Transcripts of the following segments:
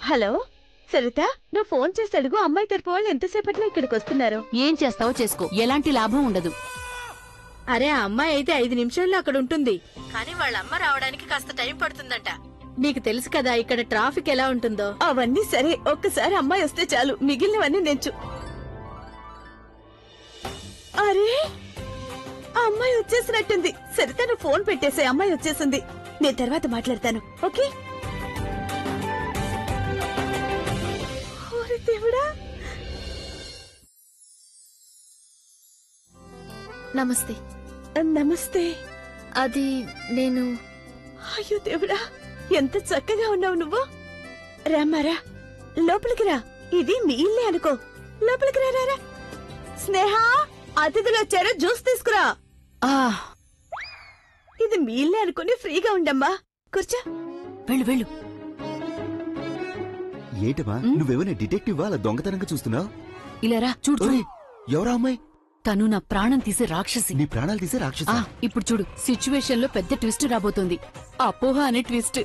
Hello Saritha, నువ్వు phone చేసి అడుగు, అమ్మాయి తరపు వాళ్ళు ఎంతసేపట్లో ఇక్కడికి వస్తున్నారు. ఏం చేస్తావో చేసుకో, ఎలాంటి లాభం ఉండదు. అరే ఆ అమ్మాయి అయితే 5 నిమిషాల్లో అక్కడ ఉంటుంది, కానీ వాళ్ళ అమ్మ రావడానికి కాస్త టైం పడుతుందంట. నీకు తెలుసు కదా ఇక్కడ ట్రాఫిక్ ఎలా ఉంటుందో. అవన్నీ సరే, ఒక్కసారి అమ్మాయి వస్తే చాలు, మిగిలినవన్నీ నేను అరే ఆ అమ్మాయి వచ్చేసినట్టుంది. సరిత నువ్వు ఫోన్ పెట్టేసే, అమ్మాయి వచ్చేసింది. నేను తర్వాత మాట్లాడతాను, ఓకే? దేవుడా. నమస్తే. నమస్తే. అది నేను... అయ్యో దేవుడా, ఎంత చక్కగా ఉన్నావు నువ్వు. రామారా, లోపలికి రా. ఇది మీ ఇల్లే అనుకో. లోపలికి రా. రా స్నేహ, అతిథులు వచ్చారు, జ్యూస్ తీసుకురా. ఇది మీ ఇల్లే అనుకుని ఫ్రీగా ఉండమ్మా. కూర్చో. వెళ్ళు వెళ్ళు. ఏంటమ్మా, నువ్వేమైనా డిటెక్టివ్ అలా దొంగతనంగా చూస్తున్నావు? ఇలా రా, చూడు. ఎవరా అమ్మాయి? తను నా ప్రాణం తీసే రాక్షసి. నీ ప్రాణాలు తీసే రాక్షసి? ఇప్పుడు చూడు, సిచ్యువేషన్ లో పెద్ద ట్విస్ట్ రాబోతోంది. అపోహ అనే ట్విస్ట్.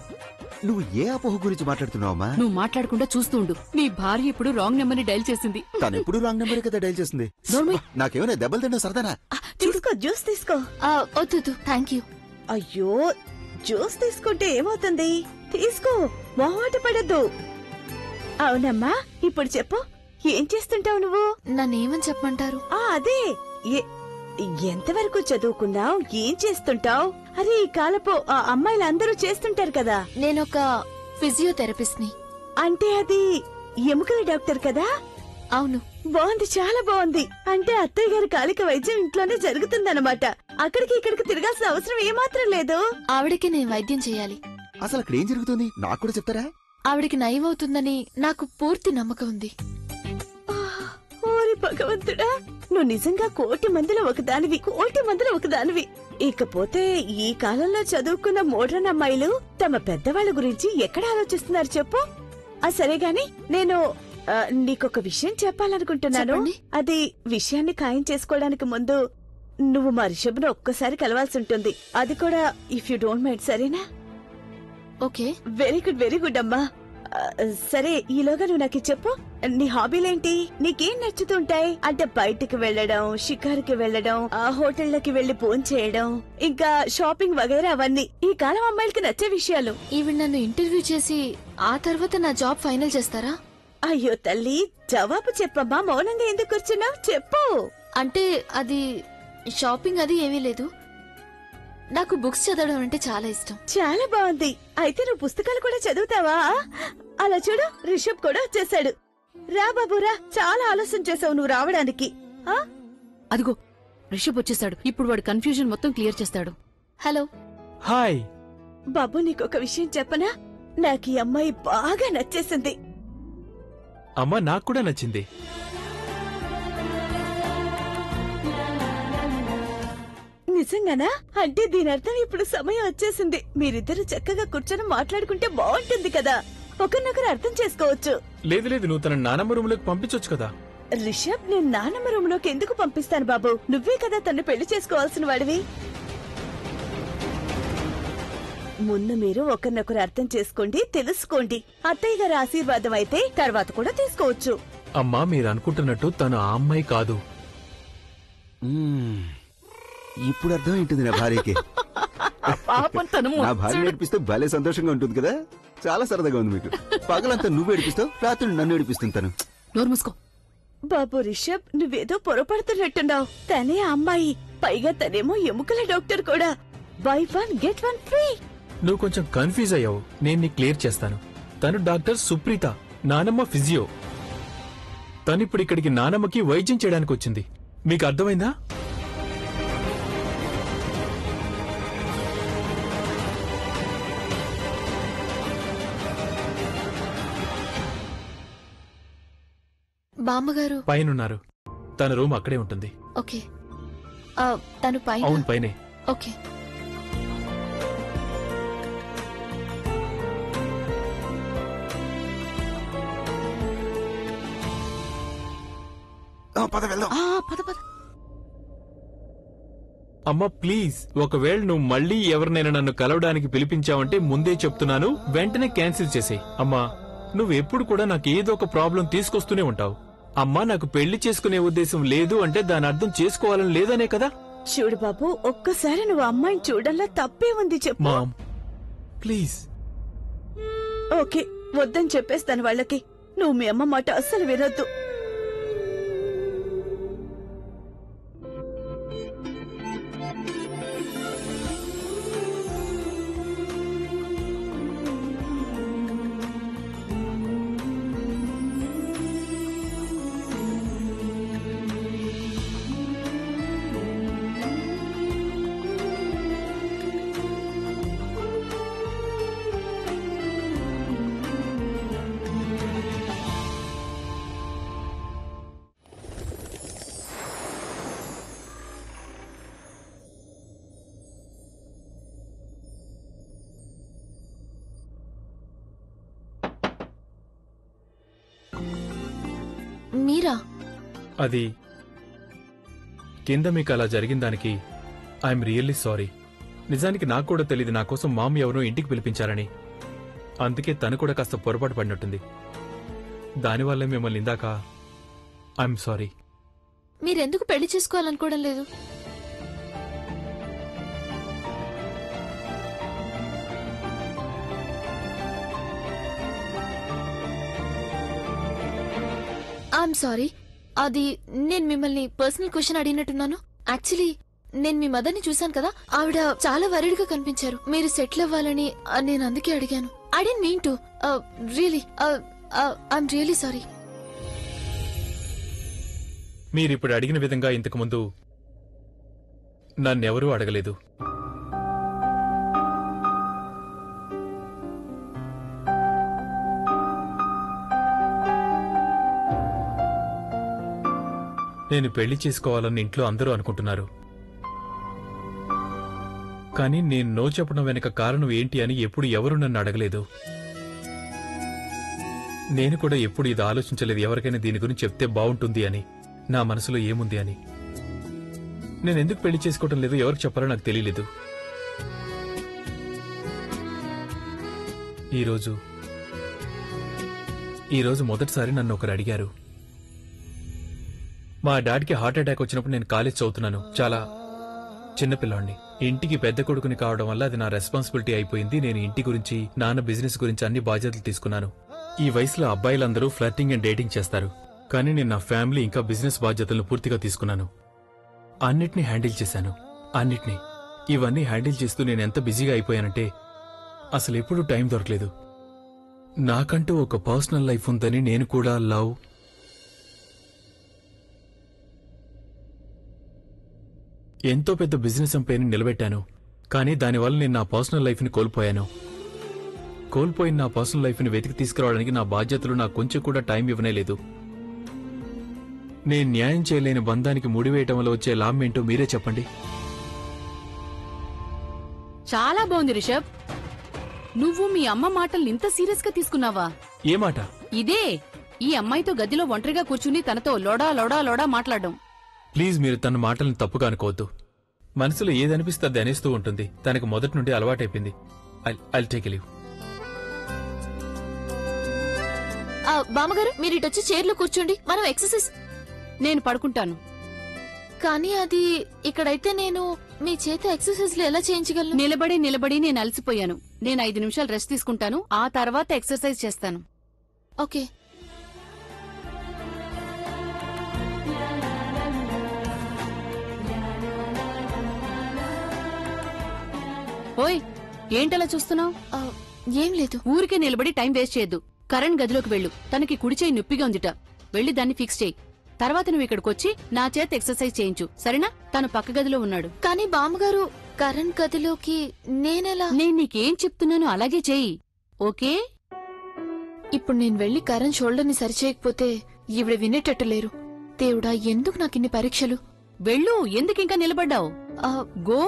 నువ్వు ఏ అపోహ గురించి మాట్లాడుతున్నావమ్మా? నువ్వు మాట్లాడకుండా చూస్తూ ఉండు. నీ భార్య ఇప్పుడు రాంగ్ నెంబర్ ని డైల్ చేసింది. తను ఎప్పుడు రాంగ్ నెంబర్ కదా డైల్ చేసింది. నాకేమైనా దెబ్బలు తిన్నా సరదానా? తీసుకో, జ్యూస్ తీసుకో. వద్దు, థ్యాంక్ యూ. అయ్యో, జ్యూస్ తీసుకుంటే ఏమవుతుంది? తీసుకో, మొహమాట పడద్దు. అవునమ్మా, ఇప్పుడు చెప్పు, ఏం చేస్తుంటావు నువ్వు? నన్నేమని చెప్పమంటారు? అదే, ఎంతవరకు చదువుకున్నావు, ఏం చేస్తుంటావు? అరే ఈ కాలపు అమ్మాయిలు అందరూ చేస్తుంటారు కదా. నేనొక ఫిజియోథెరపిస్ట్ ని. అంటే అది ఎముకల డాక్టర్ కదా? అవును. బాగుంది, చాలా బాగుంది. అంటే అత్తయ్య గారి కాలిక వైద్యం ఇంట్లోనే జరుగుతుందన్నమాట. అక్కడికి ఇక్కడికి తిరగాల్సిన అవసరం ఏమాత్రం లేదు. ఆవిడకి నేను వైద్యం చేయాలి. అసలు అక్కడ ఏం జరుగుతుంది నాకు కూడా చెప్తారా? ఆవిడికి నయమవుతుందని నాకు పూర్తి నమ్మకం ఉంది. ఓరి భగవంతుడా, నువ్వు నిజంగా 1,000,000 మందిలో ఒకదానివి, 1,000,000 మందిలో ఒకదానివి. ఇకపోతే ఈ కాలంలో చదువుకున్న మోడ్రన్ అమ్మాయిలు తమ పెద్దవాళ్ల గురించి ఎక్కడ ఆలోచిస్తున్నారు చెప్పు? సరే గాని, నేను నీకొక విషయం చెప్పాలనుకుంటున్నాను. అది విషయాన్ని ఖాయం చేసుకోవడానికి ముందు నువ్వు మా రిషబ్ను ఒక్కసారి కలవాల్సి ఉంటుంది. అది కూడా ఇఫ్ యూ డోంట్ మైండ్, సరేనా? ఓకే. వెరీ గుడ్ అమ్మా. సరే, ఈలోగా నువ్వు నాకు చెప్పు, నీ హాబీలేంటి? నీకేం నచ్చుతుంటాయి? అంటే బయటికి వెళ్లడం, షికారుకి వెళ్లడం, హోటళ్లకి వెళ్లి ఫోన్ చేయడం, ఇంకా షాపింగ్ వగైరా, అవన్నీ ఈ కాలం అమ్మాయిలకి నచ్చే విషయాలు. ఈవిడ నన్ను ఇంటర్వ్యూ చేసి ఆ తర్వాత నా జాబ్ ఫైనల్ చేస్తారా? అయ్యో తల్లి, జవాబు చెప్పమ్మా, మౌనంగా ఎందుకు కూర్చున్నావు? చెప్పు. అంటే అది షాపింగ్ అది ఏమీ లేదు, నాకు బుక్స్ చదవడం అంటే చాలా ఇష్టం. చాలా బాగుంది. అయితే నువ్వు పుస్తకాలు కూడా చదువుతావా? అలా చూడు, రిషబ్ కూడా వచ్చేసాడు. రా బాబు రా, చాలా ఆలస్యం చేసావు నువ్వు రావడానికి. అదిగో రిషబ్ వచ్చేసాడు. ఇప్పుడు వాడు కన్ఫ్యూజన్ మొత్తం క్లియర్ చేస్తాడు. హలో. హాయ్ బాబు, నీకొక విషయం చెప్పనా? నాకు ఈ అమ్మాయి బాగా నచ్చేసింది. అమ్మా, నాకు కూడా నచ్చింది. నిజంగానా? అంటే దీని అర్థం ఇప్పుడు సమయం వచ్చేసింది. మీరిద్దరు చక్కగా కూర్చొని మాట్లాడుకుంటే బాగుంటుంది కదా, ఒకరినొకరు అర్థం చేసుకోవచ్చు. లేదు లేదు, నువ్వు తన నానమ్మ రూములోకి పంపించొచ్చు కదా. రిషబ్, నేను నానమ్మ రూములోకి ఎందుకు పంపిస్తాను బాబు? నువ్వే కదా తను పెళ్లి చేసుకోవాల్సిన వాడివి. ముందు మీరు ఒకరినొకరు అర్థం చేసుకోండి, తెలుసుకోండి. అత్తయ్య గారి ఆశీర్వాదం అయితే తర్వాత కూడా తీసుకోవచ్చు. అమ్మా, మీరు అనుకుంటున్నట్టు తను ఆ అమ్మాయి కాదు. ఇప్పుడు అర్థం ఏంటుంది నా భార్యకి. నా భార్య ఏడిపిస్తే భలే సంతోషంగా ఉంటుంది కదా. చాలా సరదాగా ఉంది మీకు. పగలంతా నువ్వు ఏడిపిస్తావు, రాత్రి నన్ను ఏడిపిస్తుంటాను. నోరు మూసుకో. బాబు రిషబ్, నువ్వేదో పొరపడుతున్నట్టున్నావు. తనే అమ్మాయి, పైగా తనేమో ఎముకల డాక్టర్ కూడా. By 1 get 1 free. నువ్వు కొంచెం కన్ఫ్యూజ్ అయ్యావు, నేను నీకు క్లియర్ చేస్తాను. తను డాక్టర్ సుప్రీత, నానమ్మ ఫిజియో. తనిప్పుడు ఇక్కడికి నానమ్మకి వైద్యం చేయడానికి వచ్చింది. మీకు అర్థమైందా? బామ్మగారు పైనున్నారు. తన రూమ్ అక్కడే ఉంటుంది. ఓకే. తను పైన? అవును, పైనే. ఓకే. పద వెళ్దాం. పద పద. అమ్మా ప్లీజ్, ఒకవేళ నువ్వు మళ్ళీ ఎవరినైనా నన్ను కలవడానికి పిలిపించావంటే ముందే చెప్తున్నాను, వెంటనే క్యాన్సిల్ చేసేయ్. అమ్మా నువ్వెప్పుడు కూడా నాకు ఏదో ఒక ప్రాబ్లం తీసుకొస్తూనే ఉంటావు. అమ్మా నాకు పెళ్లి చేసుకునే ఉద్దేశం లేదు అంటే దాని అర్థం చేసుకోవాలని లేదనే కదా. చూడు బాబు, ఒక్కసారి నువ్వు అమ్మాయిని చూడల్లా తప్పే ఉంది చెప్పు. Ma'am please. ఓకే, వద్దని చెప్పేస్తాను వాళ్ళకి. నువ్వు మీ అమ్మ మాట అస్సలు వినొద్దు. మీరా? అది కింద మీకు అలా జరిగిన దానికి ఐఎమ్ రియల్లీ సారీ. నిజానికి నాకు కూడా తెలియదు నా కోసం మామ్ ఎవరో ఇంటికి పిలిపించారని. అందుకే తను కూడా కాస్త పొరపాటు పడినట్టుంది. దానివల్లే మిమ్మల్ని ఇందాక ఐఎమ్ సారీ. మీరెందుకు పెళ్లి చేసుకోవాలనుకోవడం లేదు? I'm sorry. అది నేను మిమ్మల్ని పర్సనల్ క్వశ్చన్ అడిగినట్టున్నాను. యాక్చువల్లీ నేను మీ మదర్ని చూశాను కదా, ఆవిడ చాలా వరీడ్గా కనిపించారు. మీరు సెటిల్ అవ్వాలని నేను అందుకే అడిగాను. I don't mean to. Really I'm really sorry. మీరిప్పుడు అడిగిన విధంగా ఇంతకుముందు నన్నెవరూ అడగలేదు. నేను పెళ్లి చేసుకోవాలని ఇంట్లో అందరూ అనుకుంటున్నారు. కానీ నేను నో చెప్పడం వెనక కారణం ఏంటి అని ఎప్పుడు ఎవరు నన్ను అడగలేదు. నేను కూడా ఎప్పుడు ఇది ఆలోచించలేదు, ఎవరికైనా దీని గురించి చెప్తే బాగుంటుంది అని, నా మనసులో ఏముంది అని. నేనెందుకు పెళ్లి చేసుకోవటం లేదు, ఎవరికి చెప్పాలో నాకు తెలియలేదు. ఈరోజు మొదటిసారి నన్ను ఒకరు అడిగారు. మా డాడీకి హార్ట్ అటాక్ వచ్చినప్పుడు నేను కాలేజ్ చదువుతున్నాను. చాలా చిన్నపిల్లాడిని. ఇంటికి పెద్ద కొడుకుని కావడం వల్ల అది నా రెస్పాన్సిబిలిటీ అయిపోయింది. నేను ఇంటి గురించి, నాన్న బిజినెస్ గురించి అన్ని బాధ్యతలు తీసుకున్నాను. ఈ వయసులో అబ్బాయిలందరూ ఫ్లర్టింగ్ అండ్ డేటింగ్ చేస్తారు. కానీ నేను నా ఫ్యామిలీ ఇంకా బిజినెస్ బాధ్యతలను పూర్తిగా తీసుకున్నాను. అన్నిటినీ హ్యాండిల్ చేశాను. అన్నిటినీ. ఇవన్నీ హ్యాండిల్ చేస్తూ నేను ఎంత బిజీగా అయిపోయానంటే అసలు ఎప్పుడూ టైం దొరకలేదు. నాకంటూ ఒక పర్సనల్ లైఫ్ ఉందని నేను కూడా ఎంతో పెద్ద బిజినెస్ ఎంపైర్ని నిలబెట్టాను. కానీ దానివల్ల నేను నా పర్సనల్ లైఫ్ని కోల్పోయాను. కోల్పోయిన నా పర్సనల్ లైఫ్ని వెతికి తీసుకురావడానికి నా బాధ్యతలు నాకు కొంచెం కూడా టైం ఇవ్వనే లేదు. నేను న్యాయం చేయలేని బంధానికి ముడివేయటం వల్ల వచ్చే లాభం ఏంటో మీరే చెప్పండి. చాలా బాగుంది రిషబ్. నువ్వు మీ అమ్మ మాటల్ని ఇంత సీరియస్ గా తీసుకున్నావా? ఏ మాట? ఇదే, ఈ అమ్మాయితో గదిలో ఒంటరిగా కూర్చుని తనతో లోడా లోడా లోడా మాట్లాడడం. ప్లీజ్ మీరు తన మాటలను తప్పుగా అనుకోవద్దు. మనసులో ఏదనిపిస్తే అది అనేస్తూ ఉంటుంది. తనకు మొదటి నుండి అలవాటైపోయింది. I'll take leave. బామ్మగారు, మీరు ఇటొచ్చి చైర్లో కూర్చోండి, మనం ఎక్సర్సైజ్. నేను పడుకుంటాను. కానీ అది ఇక్కడైతే నేను మీ చేత ఎక్సర్సైజ్ ఎలా చేయించగలను? నిలబడి నిలబడి నేను అలసిపోయాను. నేను 5 నిమిషాలు రెస్ట్ తీసుకుంటాను, ఆ తర్వాత ఎక్సర్సైజ్ చేస్తాను. ఓకే. ఓయ్, ఏంటలా చూస్తున్నావు? ఏం లేదు. ఊరికే నిలబడి టైం వేస్ట్ చేయొద్దు. కరణ్ గదిలోకి వెళ్ళు. తనకి కుడి చేయి నొప్పిగా ఉందిట. వెళ్లి దాన్ని ఫిక్స్ చేయి. తర్వాత నువ్వు ఇక్కడికొచ్చి నా చేత ఎక్సర్సైజ్ చేయించు, సరేనా? తను పక్క గదిలో ఉన్నాడు. కానీ బామ్మగారు, కరణ్ గదిలోకి నేనెలా? నేను నీకేం చెప్తున్నానో అలాగే చేయి, ఓకే? ఇప్పుడు నేను వెళ్లి కరణ్ షోల్డర్ ని సరిచేయకపోతే ఈవిడ వినేటట్టు లేరు. దేవుడా, ఎందుకు నాకిన్ని పరీక్షలు? వెళ్ళు, ఎందుకింకా నిలబడ్డావు? గో.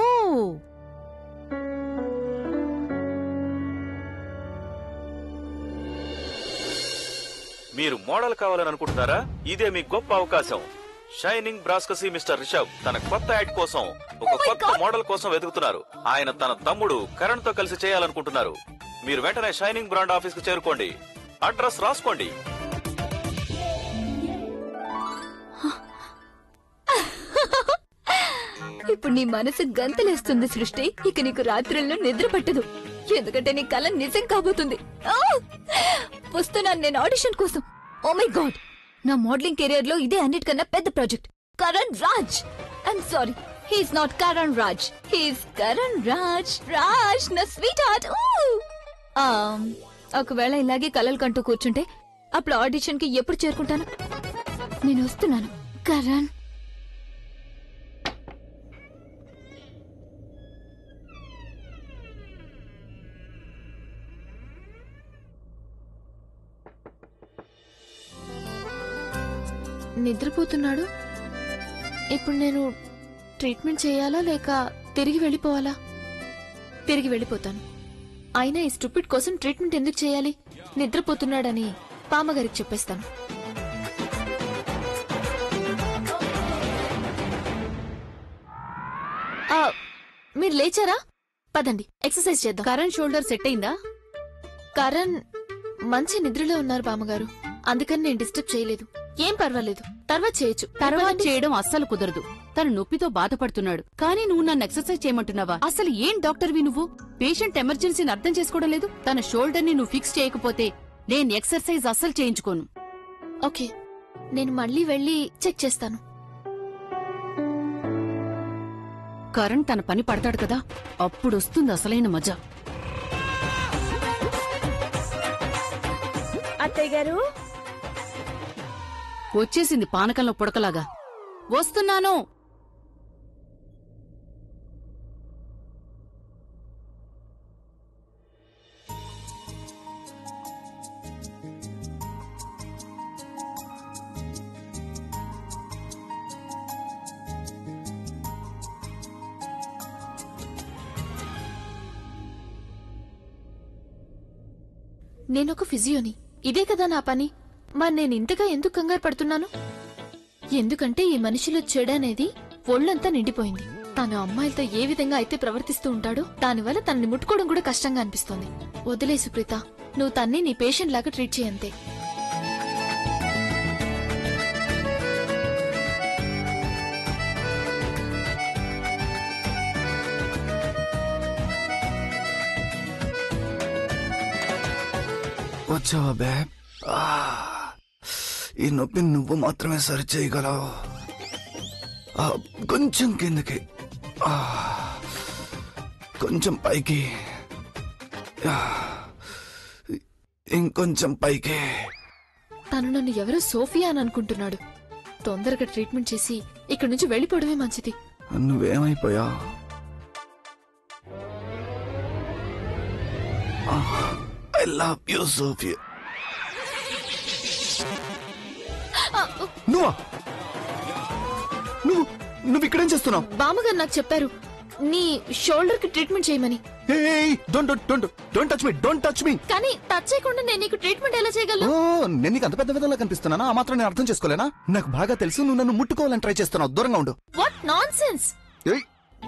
మీరు మోడల్ కావాలని అనుకుంటున్నారా? ఇదే మీ గొప్ప అవకాశం. షైనింగ్ బ్రాస్కసీ మిస్టర్ రిషబ్ తన కొత్త యాడ్ కోసం ఒక కొత్త మోడల్ కోసం వెతుకుతున్నారు. ఆయన తన తమ్ముడు కరణ్ తో కలిసి చేయాలనుకుంటున్నారు. మీరు వెంటనే షైనింగ్ బ్రాండ్ ఆఫీస్ కు చేరుకోండి. అడ్రస్ రాసుకోండి. ఇప్పుడు నీ మనసు గంతలేస్తుంది సృష్టి. ఇక నీకు రాత్రుల్లో నిద్ర పట్టదు, ఎందుకంటే నీ కల నిజం కాబోతుంది. వస్తున్నాను నేను ఆడిషన్ కోసం. ఓ మై గాడ్, నా మోడలింగ్ కెరియర్ లో ఇదే అన్నిటికన్నా పెద్ద project. Karan Raj. I'm sorry, he's not Karan Raj, he's Karan Raj. Raj నా స్వీట్ హార్ట్. ఒకవేళ ఇలాగే కలలు కంటూ కూర్చుంటే అప్పుడు ఆడిషన్ కి ఎప్పుడు చేరుకుంటాను? నేను వస్తున్నాను కరణ్. నిద్రపోతున్నాడు. ఇప్పుడు నేను ట్రీట్మెంట్ చేయాలా లేక తిరిగి వెళ్ళిపోవాలా? తిరిగి వెళ్ళిపోతాను. అయినా ఈ స్టూపిడ్ కోసం ట్రీట్మెంట్ ఎందుకు చేయాలి? నిద్రపోతున్నాడని పామగారికి చెప్పేస్తాను. మీరు లేచారా? పదండి ఎక్సర్సైజ్ చేద్దాం. కరణ్ షోల్డర్ సెట్ అయిందా? కరణ్ మంచి నిద్రలో ఉన్నారు బామ్మగారు, అందుకని నేను డిస్టర్బ్ చేయలేదు. ఏం పర్వాలేదు, తర్వాత చేయొచ్చు. తర్వాత చేయడం అస్సలు కుదరదు. తను నొప్పితో బాధపడుతున్నాడు. కానీ నువ్వు నన్ను ఎక్సర్సైజ్ చేయమంటున్నావా? అసలు ఏం డాక్టర్వి నువ్వు? పేషెంట్ ఎమర్జెన్సీని అర్థం చేసుకోవడం లేదు. తన షోల్డర్ ని నువ్వు ఫిక్స్ చేయకపోతే నేను ఎక్సర్సైజ్ అస్సలు చేయించుకోను. ఓకే, నేను మళ్ళీ వెళ్ళి చెక్ చేస్తాను. కరణ్ తన పని పడతాడు కదా, అప్పుడు వస్తుంది అసలైన మజా. అత్తయ్య గారు వచ్చేసింది పానకంలో పుడకలాగా. వస్తున్నాను. నేనొక ఫిజియోని, ఇదే కదా నా పని. మరి నేను ఇంతగా ఎందుకు కంగారు పడుతున్నాను? ఎందుకంటే ఈ మనిషిలో చెడనేది ఒళ్ళంతా నిండిపోయింది. తను అమ్మాయిలతో ఏ విధంగా అయితే ప్రవర్తిస్తూ ఉంటాడో దానివల్ల తనని ముట్టుకోవడం కూడా కష్టంగా అనిపిస్తోంది. వదిలే సుప్రీత, నువ్వు తన్ని నీ పేషెంట్ లాగా ట్రీట్ చేయంతే. వచ్చావా బ్యాబ్? ఈ నొప్పిని నువ్వు మాత్రమే సరి చేయగలవు. కొంచెం కిందకి, కొంచెం పైకి, ఇంకొంచెం పైకి. తను నన్ను ఎవరో సోఫియా అని అనుకుంటున్నాడు. తొందరగా ట్రీట్మెంట్ చేసి ఇక్కడి నుంచి వెళ్ళిపోవడమే మంచిది. నువ్వేమైపోయా? I love you Sofia. నువ్వు ఇక్కడేం చేస్తున్నావు? బామ్మగారు నాకు చెప్పారు నీ షోల్డర్ కి ట్రీట్మెంట్ చేయమని. Don't touch me. కానీ టచ్ చేయకుండా నేను నీకు ట్రీట్మెంట్ ఎలా చేయగలను? నేను నీకు అంత పెద్ద విధంగా కనిపిస్తున్నానా? ఆ మాత్రం నేను అర్థం చేసుకోలేనా? నాకు బాగా తెలుసు నువ్వు నన్ను ముట్టుకోవాలని ట్రై చేస్తున్నావు. దూరంగా ఉండు. What nonsense!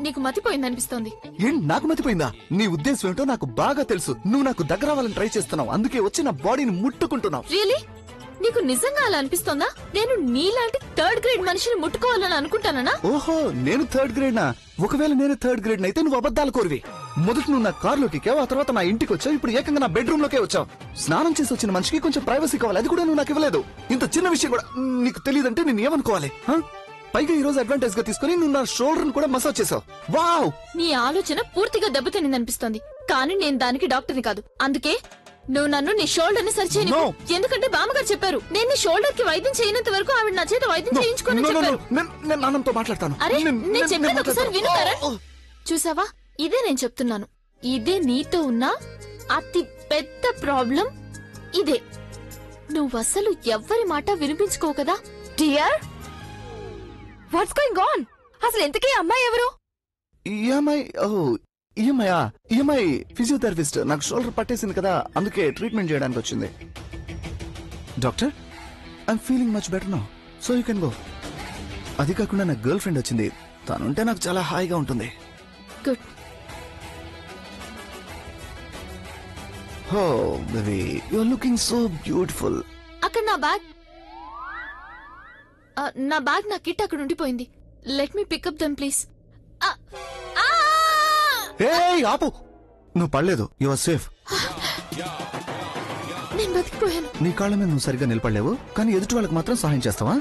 నీకు మతిపోయిందనిపిస్తోంది. ఏం నాకు మతిపోయిందా? నీ ఉద్దేశం ఏంటో నాకు బాగా తెలుసు. నువ్వు నాకు దగ్గర అవ్వాలని ట్రై చేస్తున్నావు, అందుకే వచ్చి నా బాడీని ముట్టుకుంటున్నావు. రియలీ? నీకు నిజంగా అలా అనిపిస్తోందా? నేను నీలాంటి థర్డ్ గ్రేడ్ మనిషిని ముట్టుకోవాలని అనుకుంటానా? ఓహో, నేను థర్డ్ గ్రేడ్ నా? ఒకవేళ నేను థర్డ్ గ్రేడ్ అయితే నువ్వు అబద్ధాలు కోరివి. మొదట నువ్వు నా కారులోకి ఎక్కావు, ఆ తర్వాత నా ఇంటికి వచ్చావు, ఇప్పుడు ఏకంగా నా బెడ్రూమ్ లోకే వచ్చావు. స్నానం చేసి వచ్చిన మనిషికి కొంచెం ప్రైవసీ కావాలి, అది కూడా నువ్వు నాకు ఇవ్వలేదు. ఇంత చిన్న విషయం కూడా నీకు తెలియదంటే నేను ఏమనుకోవాలి? పైగా ఈ రోజు అడ్వాంటేజ్ గా తీసుకుని నువ్వు నా షోల్డర్ కూడా మసాజ్ చేసావు. వావ్! నీ ఆలోచన పూర్తిగా దెబ్బతినిందనిపిస్తోంది. కానీ నేను దానికి డాక్టర్ని కాదు. అందుకే నువ్వు నన్ను నీ షోల్డర్ ని సరి చేయను. ఎందుకంటే బామ్మగారు చెప్పారు నేను నీ షోల్డర్ కి వైద్యం చేయనంత వరకు ఆవిడ నా చేత వైద్యం చేయించుకోని చెప్పారు. నేను నాన్నతో మాట్లాడతాను. అరే నేను చెప్పేది ఒకసారి వినుతారా? చూసావా, ఇదే నేను చెప్తున్నాను. ఇదే నీతో ఉన్న అతి పెద్ద ప్రాబ్లం. ఇదే నువ్వు అసలు ఎవ్వరి మాట వినిపించుకో కదా. Dear, what's going on? అసలు ఎంతకీ అమ్మాయి ఎవరు? EMI physiotherapist. నాకు షోల్డర్ పట్టేసింది కదా, అందుకే ట్రీట్మెంట్ చేయడానికి వచ్చింది. Doctor, I'm feeling much better now, so you can go. అది కాకుండా నాకు గర్ల్ ఫ్రెండ్ వచ్చింది, తనుంటే నాకు చాలా హాయిగా ఉంటుంది. Good. Oh baby you are looking so beautiful. అక్కడ నా బ్యాగ్ నా కిట్ అక్కడ ఉండిపోయింది. Let me pick up them please. ఏయ్ ఆపు, నువ్వు పడలేదు. You are safe. నేను బతికిపోయాను. నీ కాళ్ళ మీద నువ్వు సరిగ్గా నిలబడలేవు, కానీ ఎదుటి వాళ్ళకి మాత్రం సహాయం చేస్తావా?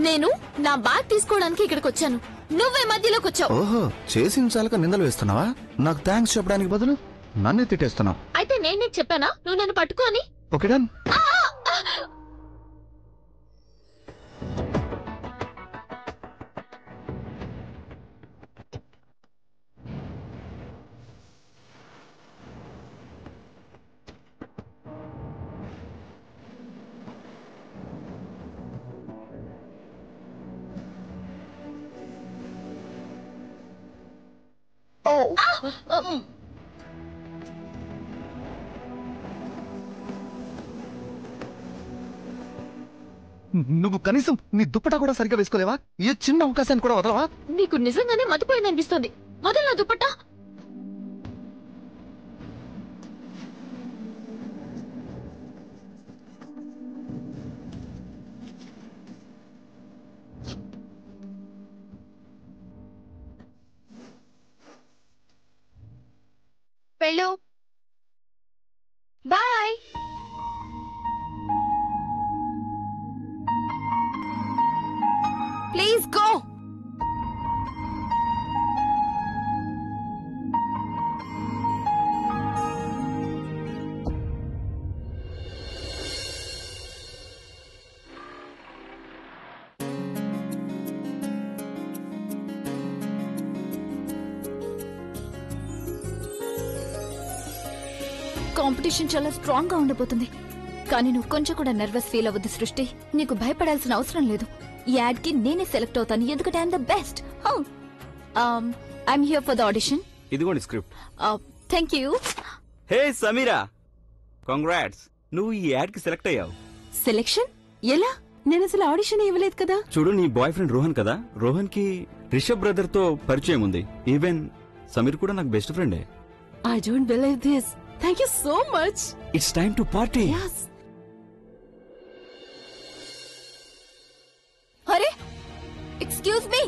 నేను నా బ్యాగ్ తీసుకోవడానికి ఇక్కడికి వచ్చాను, నువ్వే మధ్యలోకి వచ్చావు. ఓహో, చేసిన చాలక నిందలు వేస్తున్నావా? నాకు థ్యాంక్స్ చెప్పడానికి బదులు నన్నే తిట్టేస్తున్నావు. అయితే నేను నీకు చెప్పానా నువ్వు నన్ను పట్టుకోని? Okay done. నువ్వు కనీసం నీ దుప్పటా కూడా సరిగ్గా వేసుకోలేవా? ఏ చిన్న అవకాశాన్ని కూడా వదలవా? నీకు నిజంగానే మతిపోయింది అనిపిస్తుంది. వదల నా దుప్పట్టా. వెళ్ళు. బాయ్. Please go. కాంపిటీషన్ చాలా స్ట్రాంగ్ గా ఉండబోతుంది, కానీ నువ్వు కొంచెం కూడా నర్వస్ ఫీల్ అవ్వద్దు సృష్టి. నీకు భయపడాల్సిన అవసరం లేదు. ఈ యాడ్ కి నేనే సెలెక్ట్ అవుతాను, ఎందుకంటే I'm the best. I'm here for the audition. ఇదిగోండి script. Thank you. Hey Sameera, congrats, నువ్వు ఈ యాడ్ కి సెలెక్ట్ అయ్యావు. సెలెక్షన్ ఎలా? నేను అసలు ఆడిషన్ ఇవ్వలేదు కదా. చూడు, నీ బాయ్ ఫ్రెండ్ రోహన్ కదా, రోహన్ కి రిషబ్ బ్రదర్ తో పరిచయం ఉంది. ఈవెన్ సమీర్ కూడా నాకు బెస్ట్ ఫ్రెండే. I don't believe this. Thank you so much. It's time to party. అరే ఎక్స్క్యూజ్ మీ,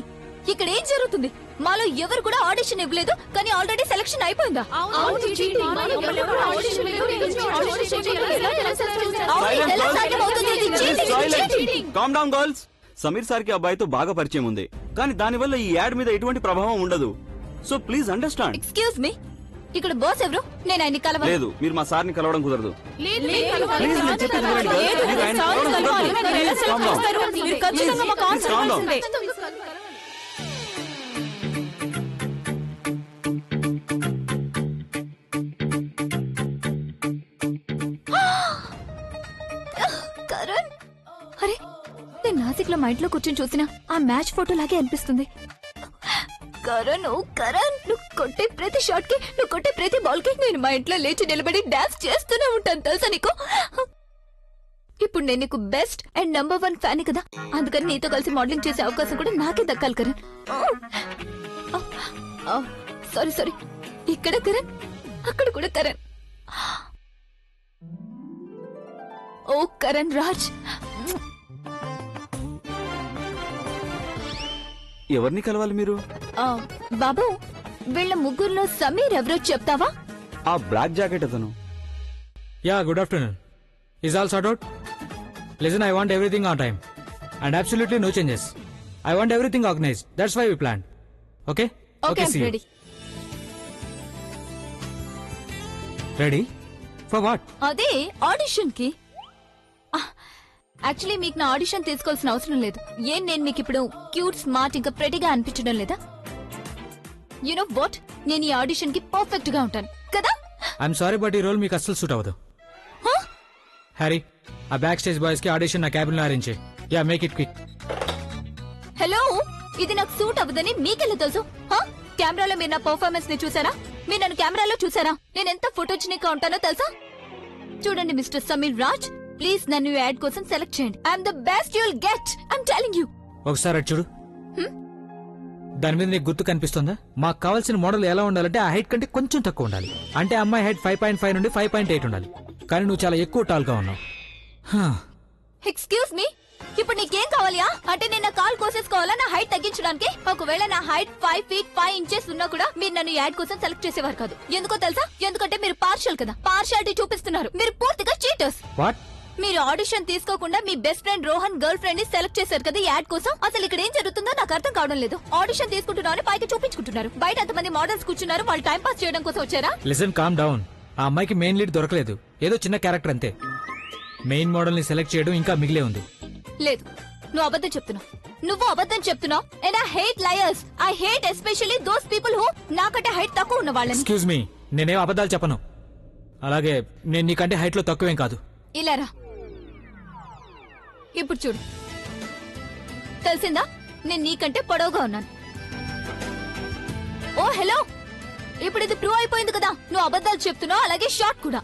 ఇక్కడ ఏం జరుగుతుంది? మాలో ఎవరు కూడా ఆడిషన్ ఇవ్వలేదు, కానీ ఆల్రెడీ సెలక్షన్ అయిపోయిందా? Calm down girls. Sameer sir కి అబ్బాయితో బాగా పరిచయం ఉంది, కానీ దానివల్ల ఈ యాడ్ మీద ఎటువంటి ప్రభావం ఉండదు. So please understand. Excuse me, ఇక్కడ బాస్ ఎవరు? నేను ఆయన్ని కలవాలి. లేదు, మీరు మా సార్ని కలవడం కుదరదు. ప్లీజ్ నేను చెప్పేది వినండి girls. మీరు ఆయన్ని కలవడం కుదరదు. మీరు ఖచ్చితంగా మాకు ఆన్సర్ ఇవ్వాల్సిందే. కరణ్, అరే నేను నాసిక్ లో మా ఇంట్లో కూర్చొని చూసిన ఆ మ్యాచ్ ఫోటో లాగే అనిపిస్తుంది. కరణ్, ఓ కరణ్, నువ్వు కొట్టే ప్రతి షాట్ కి, నువ్వు కొట్టే ప్రతి బాల్ కి నేను మా ఇంట్లో లేచి నిలబడి డాన్స్ చేస్తూనే ఉంటాను, తెలుసా నీకు? ఇప్పుడు నేను నీకు బెస్ట్ అండ్ నంబర్ 1 ఫ్యాన్ కదా, అందుకని నీతో కలిసి మోడలింగ్ చేసే అవకాశం కూడా నాకే దక్కాలి కరణ్. సారీ సారీ, ఇక్కడ కరణ్, అక్కడ కూడా కరణ్. ఓ కరణ్ రాజ్. ఎవరిని కలవాలి మీరు? బాబు, వీళ్ళ ముగ్గురులో సమీర్ ఎవరో చెప్తావా? ఆ బ్లాక్ జాకెట్ అతను. Yeah, good afternoon. Is all sort out? Listen, I want everything on time and absolutely no changes. I want everything organized. That's why we planned. Okay? Okay, I'm see you. ready. Ready? For what? అదే audition కి. Actually మీకు నా audition తీసుకోవాల్సిన అవసరం లేదు. ఏం నేను మీకు ఇప్పుడు క్యూట్, స్మార్ట్, ఇంకా ప్రెటీగా అనిపించడం లేదా? యు నో వాట్, నేను ఈ ఆడిషన్ కి పర్ఫెక్ట్ గా ఉంటాను కదా. I'm sorry, but ఈ రోల్ మీకు అస్సలు సూట్ అవ్వదు. హ్యారీ, ఆ బ్యాక్ స్టేజ్ బాయ్స్ కి ఆడిషన్ నా క్యాబిన్ లో అరేంజ్ చేయి. Yeah, make it quick. Hello, ఇది నాకు సూట్ అవ్వదని మీకెలా తెలుసు? కెమెరాలో మీరు నా పర్ఫార్మెన్స్ ని చూసారా? మీరు నన్ను కెమెరాలో చూసారా? నేను ఎంత ఫోటోజెనిక్ గా ఉంటానో తెలుసా? చూడండి మిస్టర్ సమీర్ రాజ్, ప్లీజ్ నన్ను యాడ్ కోసం సెలెక్ట్ చేయండి. I'm the best you will get. I'm telling you. ఒకసారి అటు చూడు. దాని మీద నీకు గుర్తు కనిపిస్తుందా? మాకు కావాల్సిన మోడల్ ఎలా ఉండాలంటే ఆ హైట్ కంటే కొంచెం తక్కువ ఉండాలి. అంటే అమ్మాయి హైట్ 5.5 నుండి 5.8 ఉండాలి. కానీ నువ్వు చాలా ఎక్కువ టాల్ గా ఉన్నావు. ఎక్స్క్యూజ్ మీ, ఇప్పుడు నీకేం కావాలియా? అంటే నేను నా కాల్ కోసేసుకోవాలా నా హైట్ తగ్గించడానికి? ఒకవేళ నా హైట్ 5 feet 5 inches ఉన్నా కూడా మీరు నన్ను యాడ్ కోసం సెలెక్ట్ చేసేవారు కాదు. ఎందుకో తెలుసా? ఎందుకంటే మీరు పార్షియల్ కదా, పార్షియాలిటీ చూపిస్తున్నారు. మీరు పూర్తిగా చీటర్స్. వాట్? మీరు ఆడిషన్ తీసుకోకుండా మీ best friend Rohan girlfriend ని సెలెక్ట్ చేశారు కదా యాడ్ కోసం. అసలు ఇక్కడ ఏం జరుగుతుందో నాకు అర్థం కావడం లేదు. ఆడిషన్ తీసుకుంటున్నారని పైకి చూపించుకుంటున్నారు. బయట అంతమంది మోడల్స్ కూర్చున్నారు, వాళ్ళు టైం పాస్ చేయడం కోసం వచ్చారా? Listen, calm down. ఆ అమ్మాయికి మెయిన్ లీడ్ దొరకలేదు, ఏదో చిన్న క్యారెక్టర్ అంతే. మెయిన్ మోడల్ ని సెలెక్ట్ చేయడం ఇంకా మిగిలే ఉంది. లేదు, నువ్వు అబద్ధం చెప్తున్నావు. నువ్వు అబద్ధం చెప్తున్నావు. And I hate liars. I hate especially those people who నాకంటే హైట్ తక్కువ ఉన్న వాళ్ళని. ఎక్స్క్యూజ్ మీ, నేనేం అబద్ధాలు చెప్పను. అలాగే నేను నీకంటే హైట్ లో తక్కువేం కాదు. ఇలారా, ఇప్పుడు చూడు, తెలిసిందా? నేను నీకంటే పొడవుగా ఉన్నాను. ఓ హలో, ఇప్పుడు ఇది ప్రూవ్ అయిపోయింది కదా. నువ్వు అబద్ధాలు చెప్తున్నావు, అలాగే షార్ట్ కూడా.